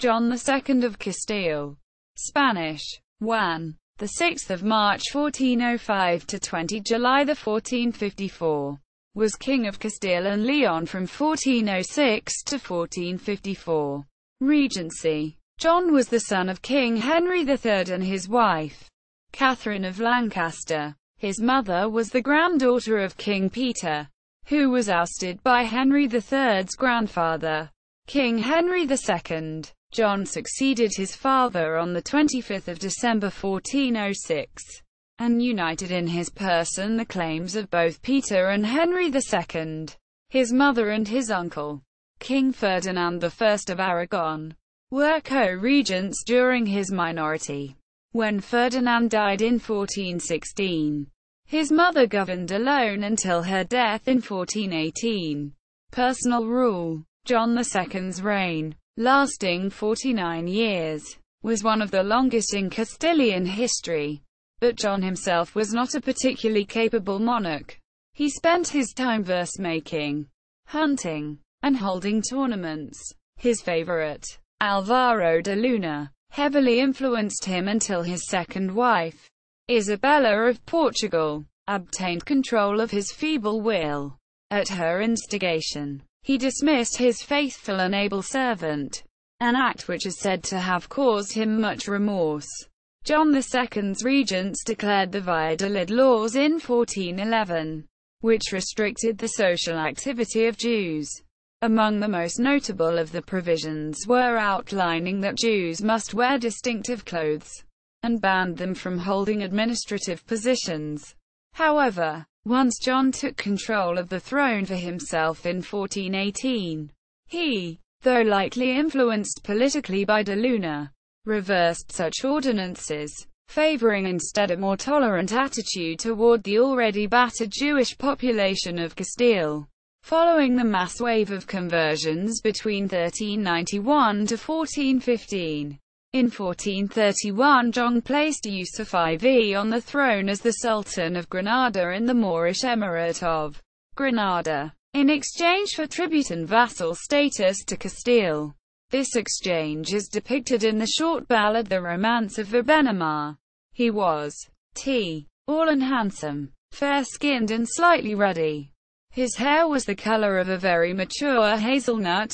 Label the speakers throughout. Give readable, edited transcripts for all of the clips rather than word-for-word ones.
Speaker 1: John II of Castile. Spanish. Juan. The 6th of March 1405 to 20 July 1454. Was King of Castile and León from 1406 to 1454. Regency. John was the son of King Henry III and his wife, Catherine of Lancaster. His mother was the granddaughter of King Peter, who was ousted by Henry III's grandfather, King Henry II. John succeeded his father on the 25th of December 1406, and united in his person the claims of both Peter and Henry II. His mother and his uncle, King Ferdinand I of Aragon, were co-regents during his minority. When Ferdinand died in 1416, his mother governed alone until her death in 1418. Personal rule. John II's reign, lasting 49 years, was one of the longest in Castilian history. But John himself was not a particularly capable monarch. He spent his time verse-making, hunting, and holding tournaments. His favorite, Álvaro de Luna, heavily influenced him until his second wife, Isabella of Portugal, obtained control of his feeble will. At her instigation, he dismissed his faithful and able servant, an act which is said to have caused him much remorse. John II's regents declared the Valladolid laws in 1411, which restricted the social activity of Jews. Among the most notable of the provisions were outlining that Jews must wear distinctive clothes, and banned them from holding administrative positions. However, once John took control of the throne for himself in 1418, he, though lightly influenced politically by de Luna, reversed such ordinances, favoring instead a more tolerant attitude toward the already battered Jewish population of Castile. Following the mass wave of conversions between 1391 to 1415, in 1431 John placed Yusuf IV on the throne as the Sultan of Granada in the Moorish Emirate of Granada, in exchange for tribute and vassal status to Castile. This exchange is depicted in the short ballad The Romance of Benamar. He was tall and handsome, fair-skinned and slightly ruddy. His hair was the color of a very mature hazelnut,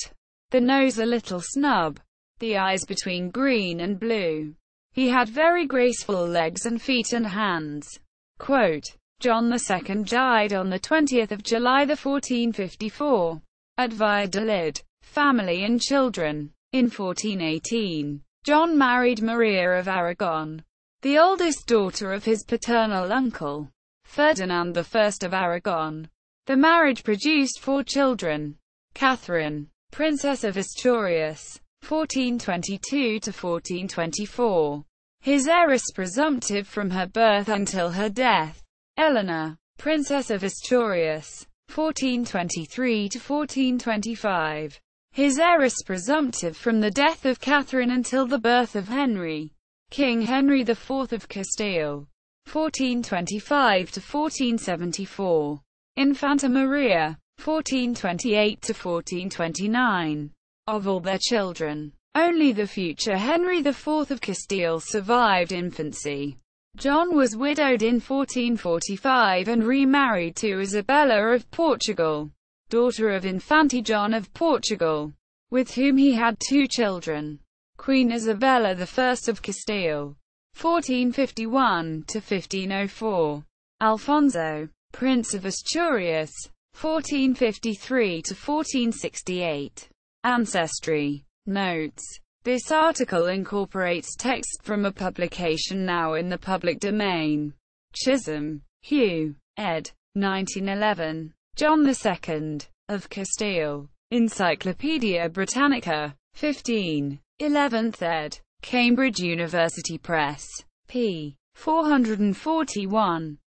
Speaker 1: the nose a little snub, the eyes between green and blue. He had very graceful legs and feet and hands. Quote, John II died on the 20th of July 1454, at Valladolid. Family and children. In 1418, John married Maria of Aragon, the oldest daughter of his paternal uncle, Ferdinand I of Aragon. The marriage produced 4 children. Catherine, Princess of Asturias, 1422 to 1424, his heiress presumptive from her birth until her death. Eleanor, Princess of Asturias, 1423 to 1425, his heiress presumptive from the death of Catherine until the birth of Henry, King Henry IV of Castile, 1425 to 1474. Infanta Maria, 1428 to 1429. Of all their children, only the future Henry IV of Castile survived infancy. John was widowed in 1445 and remarried to Isabella of Portugal, daughter of Infante John of Portugal, with whom he had 2 children. Queen Isabella I of Castile, 1451 to 1504. Alfonso, Prince of Asturias, 1453 to 1468. Ancestry. Notes. This article incorporates text from a publication now in the public domain. Chisholm, Hugh, ed. 1911. John II of Castile. Encyclopaedia Britannica. 15. 11th ed. Cambridge University Press. p. 441.